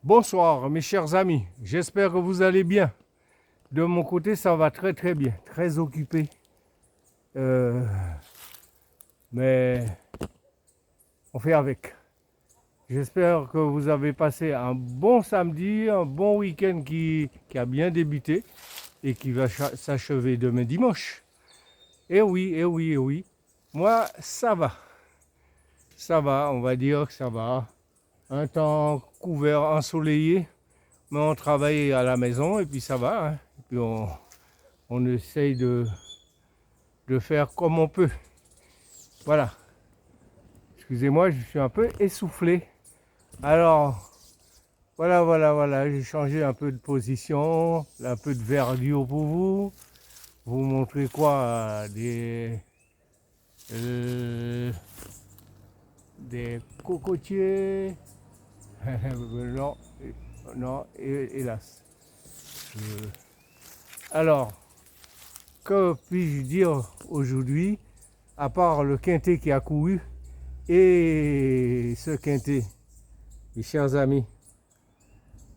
Bonsoir mes chers amis, j'espère que vous allez bien. De mon côté, ça va très très bien, très occupé. Euh, mais on fait avec. J'espère que vous avez passé un bon samedi, un bon week-end qui a bien débuté et qui va s'achever demain dimanche. Eh oui, eh oui, eh oui. Moi, ça va. Ça va, on va dire que ça va. Un temps couvert, ensoleillé, mais on travaille à la maison et puis ça va, hein. Et puis on essaye de faire comme on peut. Voilà. Excusez-moi, je suis un peu essoufflé. Alors, voilà. J'ai changé un peu de position, un peu de verdure pour vous. Vous montrer quoi? Euh, des cocotiers. Non, non, hélas. Euh, Alors, que puis-je dire aujourd'hui, à part le quintet qui a couru et ce quintet, mes chers amis,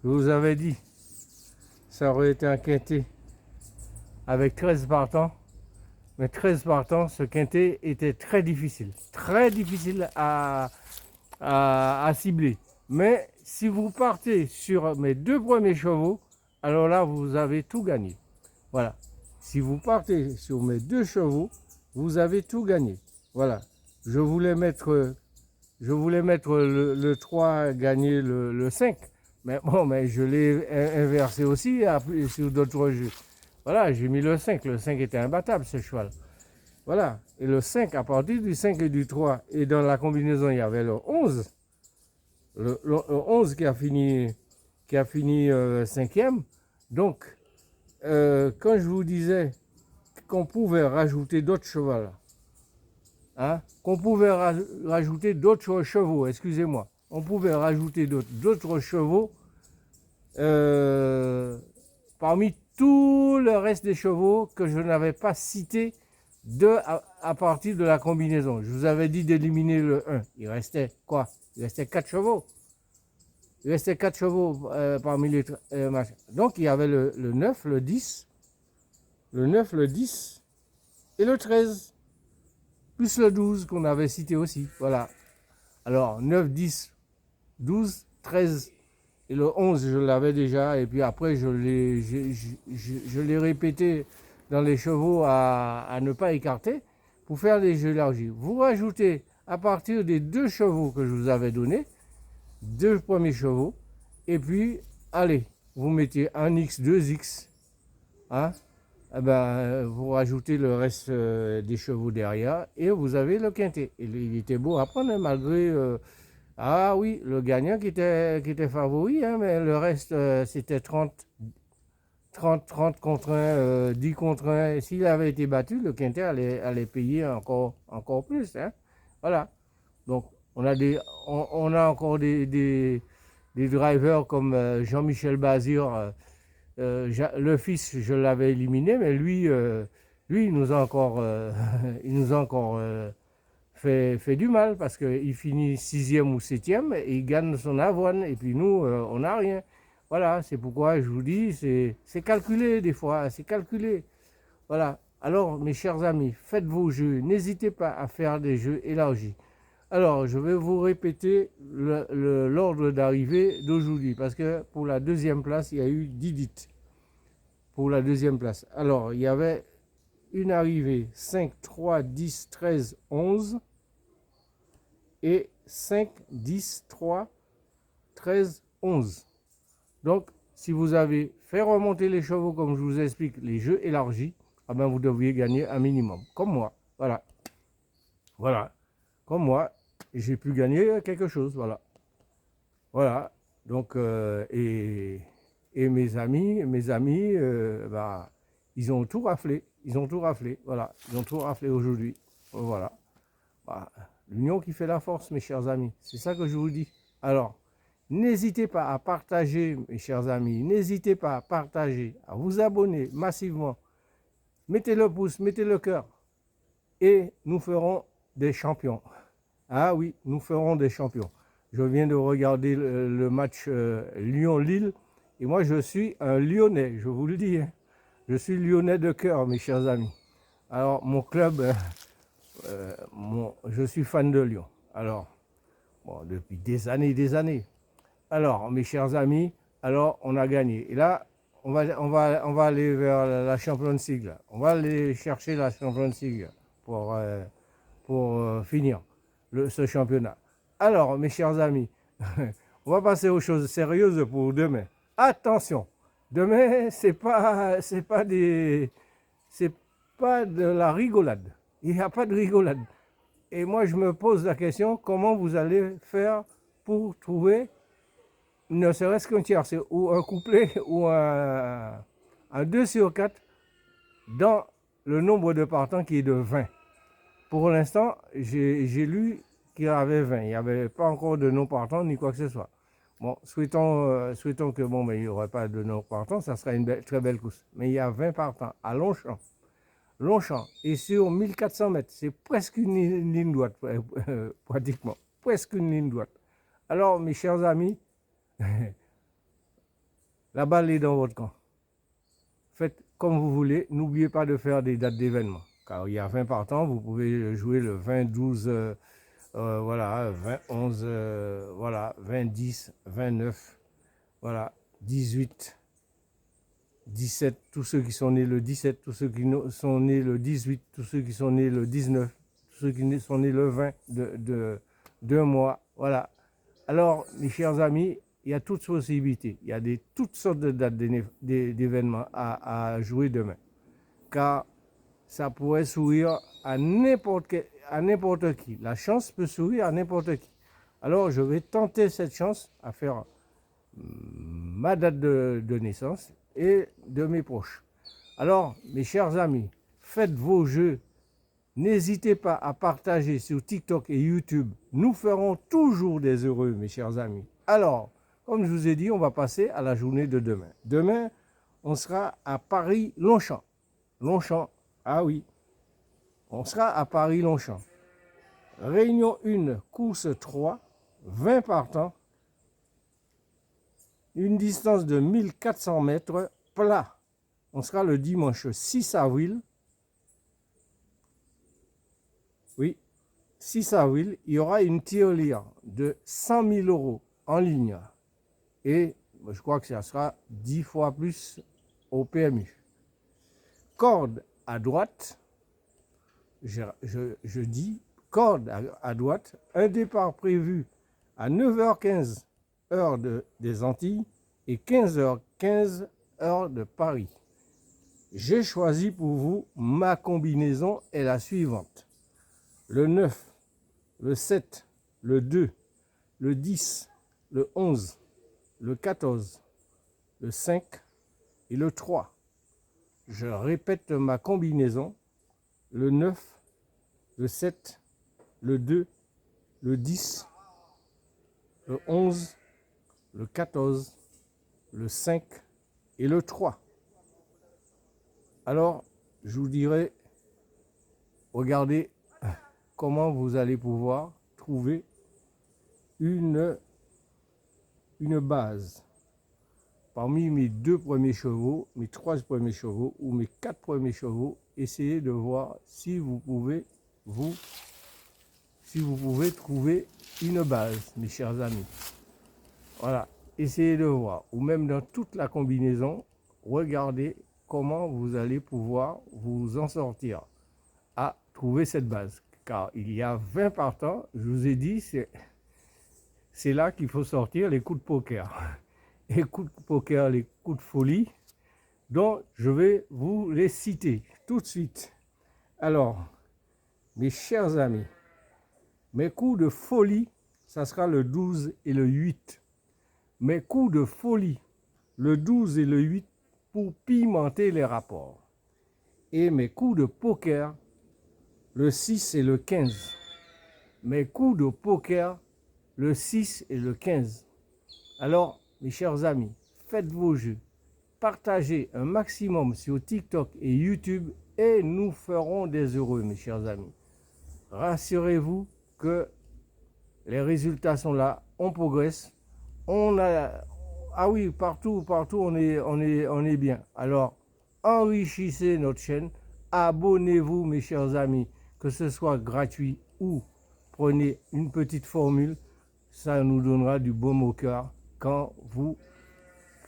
je vous avais dit, ça aurait été un quintet avec 13 partants, mais 13 partants, ce quintet était très difficile à cibler. Mais si vous partez sur mes deux premiers chevaux, alors là, vous avez tout gagné. Voilà. Si vous partez sur mes deux chevaux, vous avez tout gagné. Voilà. Je voulais mettre, le 3 gagner le 5. Mais bon, mais je l'ai inversé aussi sur d'autres jeux. Voilà, j'ai mis le 5. Le 5 était imbattable, ce cheval. Voilà. Et le 5, à partir du 5 et du 3, et dans la combinaison, il y avait le 11. Le 11 qui a fini cinquième. Donc, quand je vous disais qu'on pouvait rajouter d'autres chevaux, hein, qu'on pouvait rajouter d'autres chevaux, excusez-moi, on pouvait rajouter d'autres chevaux euh, parmi tout le reste des chevaux que je n'avais pas cités à partir de la combinaison. Je vous avais dit d'éliminer le 1. Il restait quoi? Il restait 4 chevaux. Il restait 4 chevaux parmi les machins. Donc il y avait le 9, le 10, le 10 et le 13, plus le 12 qu'on avait cité aussi. Voilà. Alors 9, 10, 12, 13 et le 11, je l'avais déjà. Et puis après, je l'ai répété dans les chevaux à ne pas écarter pour faire des jeux élargis. Vous rajoutez à partir des deux chevaux que je vous avais donnés, deux premiers chevaux, et puis allez, vous mettez un X, deux X, hein, eh ben, vous rajoutez le reste des chevaux derrière et vous avez le quintet. Il était beau à prendre, hein, malgré ah oui, le gagnant qui était favori, hein, mais le reste c'était 30 contre 1, 10 contre 1. Et s'il avait été battu, le quintet allait payer encore plus, hein. Voilà. Donc on a encore des drivers comme Jean-Michel Bazir. Le fils, je l'avais éliminé, mais lui, il nous a encore, il nous a encore fait du mal parce qu'il finit sixième ou septième et il gagne son avoine. Et puis nous, on n'a rien. Voilà, c'est pourquoi je vous dis, c'est calculé des fois, c'est calculé. Voilà. Alors, mes chers amis, faites vos jeux. N'hésitez pas à faire des jeux élargis. Alors, je vais vous répéter l'ordre d'arrivée d'aujourd'hui parce que pour la deuxième place, il y a eu Didit pour la deuxième place. Alors, il y avait une arrivée 5, 3, 10, 13, 11 et 5, 10, 3, 13, 11. Donc, si vous avez fait remonter les chevaux, comme je vous explique, les jeux élargis, ah ben vous devriez gagner un minimum, comme moi. Voilà. Voilà. Comme moi, j'ai pu gagner quelque chose. Voilà. Voilà. Donc, et mes amis, bah, ils ont tout raflé. Ils ont tout raflé. Voilà. Ils ont tout raflé aujourd'hui. Voilà. Bah, l'union qui fait la force, mes chers amis. C'est ça que je vous dis. Alors, n'hésitez pas à partager, mes chers amis. N'hésitez pas à partager, à vous abonner massivement. Mettez le pouce, mettez le cœur. Et nous ferons des champions. Ah oui, nous ferons des champions. Je viens de regarder le match Lyon-Lille. Et moi, je suis un Lyonnais, je vous le dis. Hein. Je suis Lyonnais de cœur, mes chers amis. Alors, mon club, je suis fan de Lyon. Alors, bon, depuis des années. Alors, mes chers amis, alors on a gagné. Et là, on va aller vers la Champions League. Là. On va aller chercher la Champions League pour finir ce championnat. Alors, mes chers amis, on va passer aux choses sérieuses pour demain. Attention, demain, c'est pas de la rigolade. Il n'y a pas de rigolade. Et moi, je me pose la question, comment vous allez faire pour trouver ne serait-ce qu'un tierce ou un couplet ou un 2 sur 4 dans le nombre de partants qui est de 20. Pour l'instant, j'ai lu qu'il y avait 20. Il n'y avait pas encore de non-partants ni quoi que ce soit. Bon, souhaitons que il n'y aurait pas de non-partants, ça serait une très belle course. Mais il y a 20 partants à Longchamp. Longchamp et sur 1400 mètres, c'est presque une ligne droite, pratiquement. Presque une ligne droite. Alors, mes chers amis, la balle est dans votre camp. Faites comme vous voulez. N'oubliez pas de faire des dates d'événements. Car il y a 20 partants, vous pouvez jouer le 20, 12, voilà, 20, 11, voilà, 20, 10, 29, voilà, 18, 17, tous ceux qui sont nés le 17, tous ceux qui sont nés le 18, tous ceux qui sont nés le 19, tous ceux qui sont nés le 20 de mois, voilà. Alors, mes chers amis, il y a toutes possibilités. Il y a toutes sortes de dates d'événements à jouer demain. Car ça pourrait sourire à n'importe qui. La chance peut sourire à n'importe qui. Alors, je vais tenter cette chance à faire ma date de naissance et de mes proches. Alors, mes chers amis, faites vos jeux. N'hésitez pas à partager sur TikTok et YouTube. Nous ferons toujours des heureux, mes chers amis. Alors, comme je vous ai dit, on va passer à la journée de demain. Demain, on sera à Paris-Longchamp. Longchamp, ah oui. On sera à Paris-Longchamp. Réunion 1, course 3, 20 partants. Une distance de 1400 mètres, plat. On sera le dimanche 6 avril. Oui, 6 avril, il y aura une tirelire de 100 000 € en ligne. Et je crois que ça sera 10 fois plus au PMU. Corde à droite, je dis corde à droite, un départ prévu à 9h15 heure des Antilles et 15h15 heure de Paris. J'ai choisi pour vous, ma combinaison est la suivante. Le 9, le 7, le 2, le 10, le 11, le 14, le 5 et le 3. Je répète ma combinaison. Le 9, le 7, le 2, le 10, le 11, le 14, le 5 et le 3. Alors, je vous dirai, regardez comment vous allez pouvoir trouver une base. Parmi mes 2 premiers chevaux, mes 3 premiers chevaux ou mes 4 premiers chevaux, essayez de voir si vous pouvez trouver une base, mes chers amis. Voilà, essayez de voir. Ou même dans toute la combinaison, regardez comment vous allez pouvoir vous en sortir à trouver cette base. Car il y a 20 partants, je vous ai dit, c'est là qu'il faut sortir les coups de poker. Les coups de poker, les coups de folie, dont je vais vous les citer tout de suite. Alors, mes chers amis, mes coups de folie, ça sera le 12 et le 8. Mes coups de folie, le 12 et le 8, pour pimenter les rapports. Et mes coups de poker, le 6 et le 15. Mes coups de poker, le 6 et le 15. Alors, mes chers amis, faites vos jeux. Partagez un maximum sur TikTok et YouTube et nous ferons des heureux, mes chers amis. Rassurez-vous que les résultats sont là on progresse, on a... Ah oui, partout, on est bien. Alors, enrichissez notre chaîne, abonnez-vous mes chers amis, que ce soit gratuit ou prenez une petite formule, ça nous donnera du baume au cœur quand vous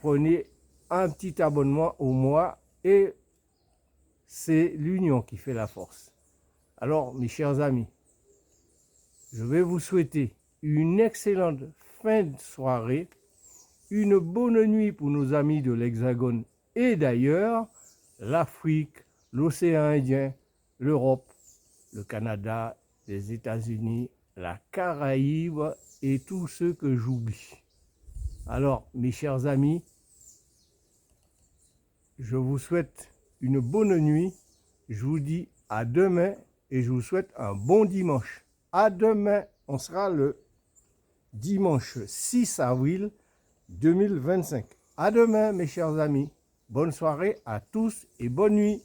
prenez un petit abonnement au mois et c'est l'union qui fait la force. Alors, mes chers amis, je vais vous souhaiter une excellente fin de soirée, une bonne nuit pour nos amis de l'Hexagone et d'ailleurs, l'Afrique, l'océan Indien, l'Europe, le Canada, les États-Unis, la Caraïbe et tous ceux que j'oublie. Alors, mes chers amis, je vous souhaite une bonne nuit. Je vous dis à demain et je vous souhaite un bon dimanche. À demain, on sera le dimanche 6 avril 2025. À demain, mes chers amis. Bonne soirée à tous et bonne nuit.